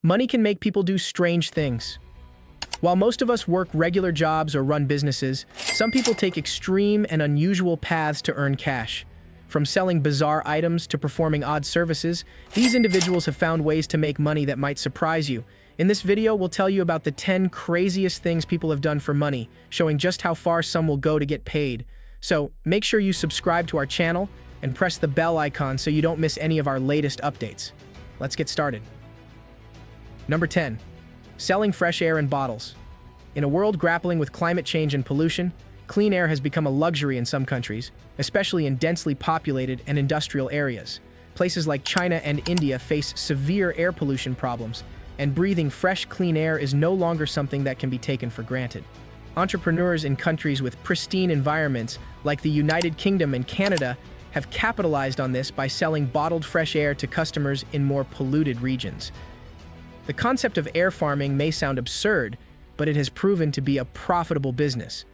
Money can make people do strange things. While most of us work regular jobs or run businesses, some people take extreme and unusual paths to earn cash. From selling bizarre items to performing odd services, these individuals have found ways to make money that might surprise you. In this video, we'll tell you about the 10 craziest things people have done for money, showing just how far some will go to get paid. So, make sure you subscribe to our channel and press the bell icon so you don't miss any of our latest updates. Let's get started. Number 10. Selling fresh air in bottles. In a world grappling with climate change and pollution, clean air has become a luxury in some countries, especially in densely populated and industrial areas. Places like China and India face severe air pollution problems, and breathing fresh, clean air is no longer something that can be taken for granted. Entrepreneurs in countries with pristine environments, like the United Kingdom and Canada, have capitalized on this by selling bottled fresh air to customers in more polluted regions. The concept of air farming may sound absurd, but it has proven to be a profitable business.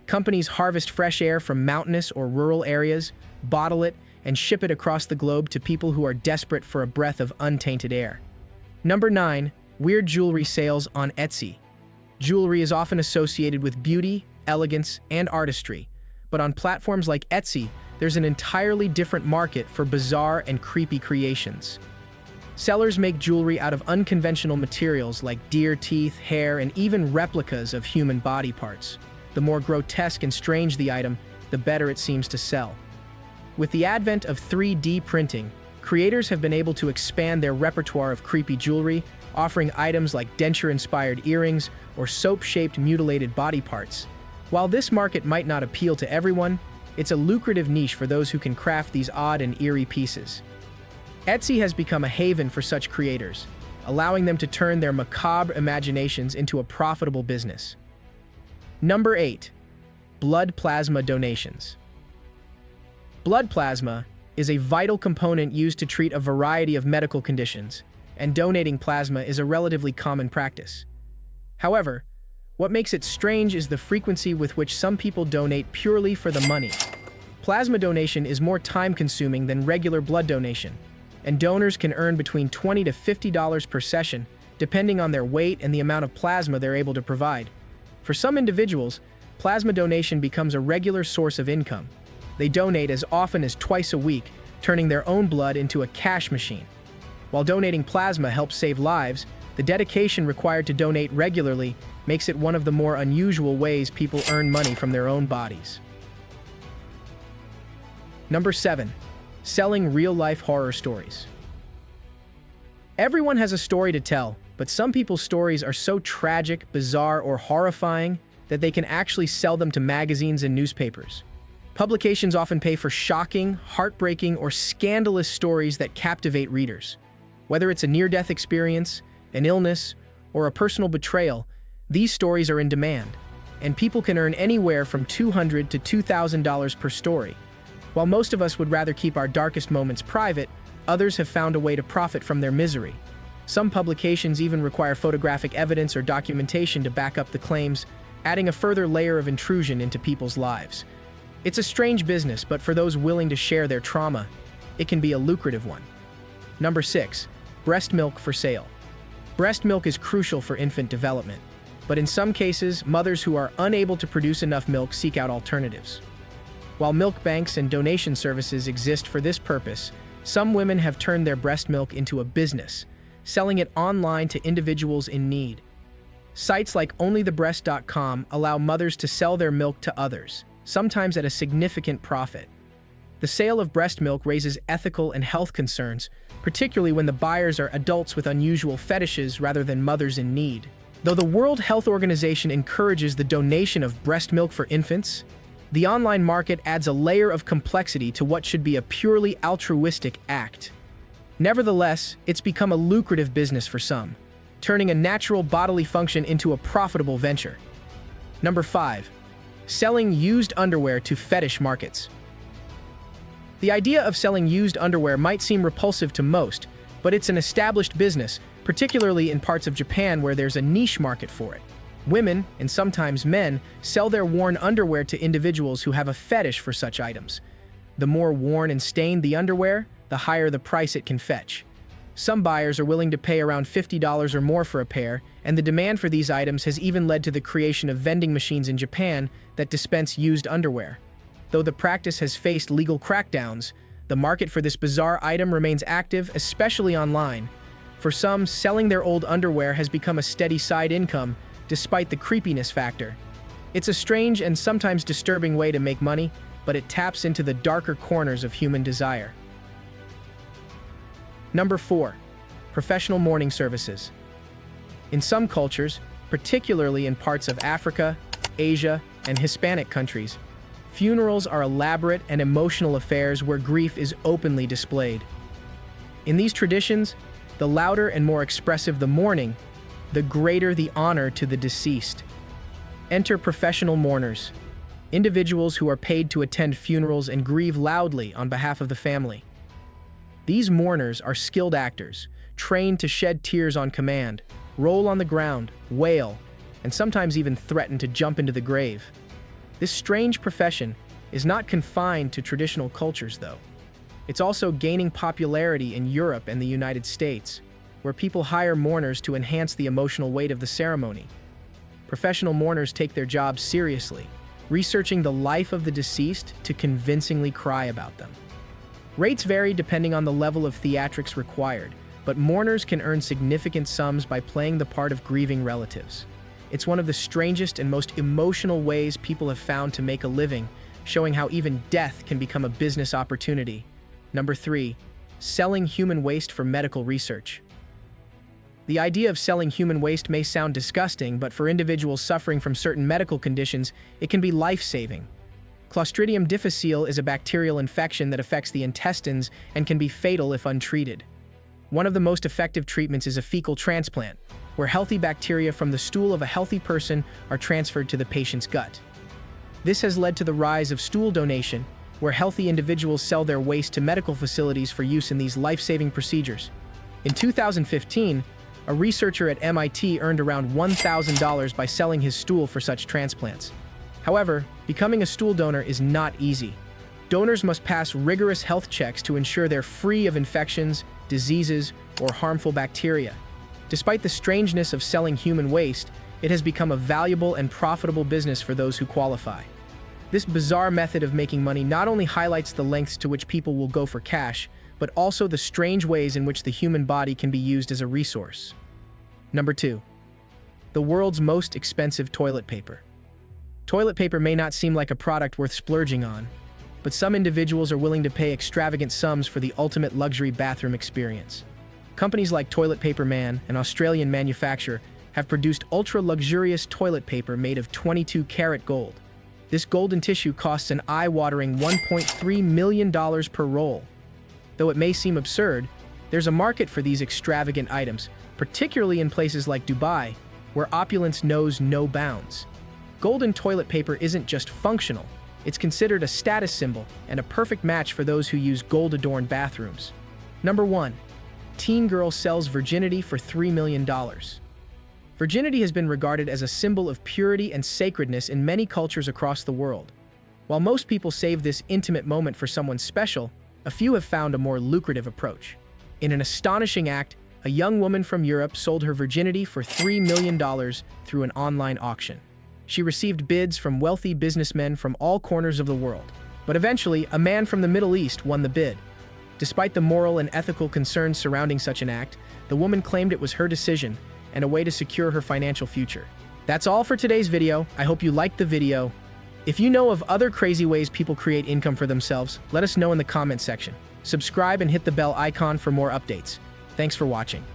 Companies harvest fresh air from mountainous or rural areas, bottle it, and ship it across the globe to people who are desperate for a breath of untainted air. Number 9. Weird jewelry sales on Etsy. Jewelry is often associated with beauty, elegance, and artistry, but on platforms like Etsy, there's an entirely different market for bizarre and creepy creations. Sellers make jewelry out of unconventional materials like deer teeth, hair, and even replicas of human body parts. The more grotesque and strange the item, the better it seems to sell. With the advent of 3D printing, creators have been able to expand their repertoire of creepy jewelry, offering items like denture-inspired earrings or soap-shaped mutilated body parts. While this market might not appeal to everyone, it's a lucrative niche for those who can craft these odd and eerie pieces. Etsy has become a haven for such creators, allowing them to turn their macabre imaginations into a profitable business. Number 8. Blood plasma donations. Blood plasma is a vital component used to treat a variety of medical conditions, and donating plasma is a relatively common practice. However, what makes it strange is the frequency with which some people donate purely for the money. Plasma donation is more time-consuming than regular blood donation, and donors can earn between $20 to $50 per session, depending on their weight and the amount of plasma they're able to provide. For some individuals, plasma donation becomes a regular source of income. They donate as often as twice a week, turning their own blood into a cash machine. While donating plasma helps save lives, the dedication required to donate regularly makes it one of the more unusual ways people earn money from their own bodies. Number 7. Selling real-life horror stories. Everyone has a story to tell, but some people's stories are so tragic, bizarre, or horrifying that they can actually sell them to magazines and newspapers. Publications often pay for shocking, heartbreaking, or scandalous stories that captivate readers. Whether it's a near-death experience, an illness, or a personal betrayal, these stories are in demand, and people can earn anywhere from $200 to $2,000 per story. While most of us would rather keep our darkest moments private, others have found a way to profit from their misery. Some publications even require photographic evidence or documentation to back up the claims, adding a further layer of intrusion into people's lives. It's a strange business, but for those willing to share their trauma, it can be a lucrative one. Number 6. Breast milk for sale. Breast milk is crucial for infant development, but in some cases, mothers who are unable to produce enough milk seek out alternatives. While milk banks and donation services exist for this purpose, some women have turned their breast milk into a business, selling it online to individuals in need. Sites like onlythebreast.com allow mothers to sell their milk to others, sometimes at a significant profit. The sale of breast milk raises ethical and health concerns, particularly when the buyers are adults with unusual fetishes rather than mothers in need. Though the World Health Organization encourages the donation of breast milk for infants, the online market adds a layer of complexity to what should be a purely altruistic act. Nevertheless, it's become a lucrative business for some, turning a natural bodily function into a profitable venture. Number 5. Selling used underwear to fetish markets. The idea of selling used underwear might seem repulsive to most, but it's an established business, particularly in parts of Japan where there's a niche market for it. Women, and sometimes men, sell their worn underwear to individuals who have a fetish for such items. The more worn and stained the underwear, the higher the price it can fetch. Some buyers are willing to pay around $50 or more for a pair, and the demand for these items has even led to the creation of vending machines in Japan that dispense used underwear. Though the practice has faced legal crackdowns, the market for this bizarre item remains active, especially online. For some, selling their old underwear has become a steady side income, despite the creepiness factor. It's a strange and sometimes disturbing way to make money, but it taps into the darker corners of human desire. Number 4. Professional mourning services. In some cultures, particularly in parts of Africa, Asia, and Hispanic countries, funerals are elaborate and emotional affairs where grief is openly displayed. In these traditions, the louder and more expressive the mourning, the greater the honor to the deceased. Enter professional mourners, individuals who are paid to attend funerals and grieve loudly on behalf of the family. These mourners are skilled actors, trained to shed tears on command, roll on the ground, wail, and sometimes even threaten to jump into the grave. This strange profession is not confined to traditional cultures, though. It's also gaining popularity in Europe and the United States, where people hire mourners to enhance the emotional weight of the ceremony. Professional mourners take their jobs seriously, researching the life of the deceased to convincingly cry about them. Rates vary depending on the level of theatrics required, but mourners can earn significant sums by playing the part of grieving relatives. It's one of the strangest and most emotional ways people have found to make a living, showing how even death can become a business opportunity. Number 3. Selling human waste for medical research. The idea of selling human waste may sound disgusting, but for individuals suffering from certain medical conditions, it can be life-saving. Clostridium difficile is a bacterial infection that affects the intestines and can be fatal if untreated. One of the most effective treatments is a fecal transplant, where healthy bacteria from the stool of a healthy person are transferred to the patient's gut. This has led to the rise of stool donation, where healthy individuals sell their waste to medical facilities for use in these life-saving procedures. In 2015, a researcher at MIT earned around $1,000 by selling his stool for such transplants. However, becoming a stool donor is not easy. Donors must pass rigorous health checks to ensure they're free of infections, diseases, or harmful bacteria. Despite the strangeness of selling human waste, it has become a valuable and profitable business for those who qualify. This bizarre method of making money not only highlights the lengths to which people will go for cash, but also the strange ways in which the human body can be used as a resource. Number 2. The world's most expensive toilet paper. Toilet paper may not seem like a product worth splurging on, but some individuals are willing to pay extravagant sums for the ultimate luxury bathroom experience. Companies like Toilet Paper Man, an Australian manufacturer, have produced ultra-luxurious toilet paper made of 22-karat gold. This golden tissue costs an eye-watering $1.3 million per roll. Though it may seem absurd, there's a market for these extravagant items, particularly in places like Dubai, where opulence knows no bounds. Golden toilet paper isn't just functional, it's considered a status symbol and a perfect match for those who use gold-adorned bathrooms. Number 1. Teen girl sells virginity for $3 million. Virginity has been regarded as a symbol of purity and sacredness in many cultures across the world. While most people save this intimate moment for someone special, a few have found a more lucrative approach. In an astonishing act, a young woman from Europe sold her virginity for $3 million through an online auction. She received bids from wealthy businessmen from all corners of the world. But eventually, a man from the Middle East won the bid. Despite the moral and ethical concerns surrounding such an act, the woman claimed it was her decision and a way to secure her financial future. That's all for today's video. I hope you liked the video. If you know of other crazy ways people create income for themselves, let us know in the comment section. Subscribe and hit the bell icon for more updates. Thanks for watching.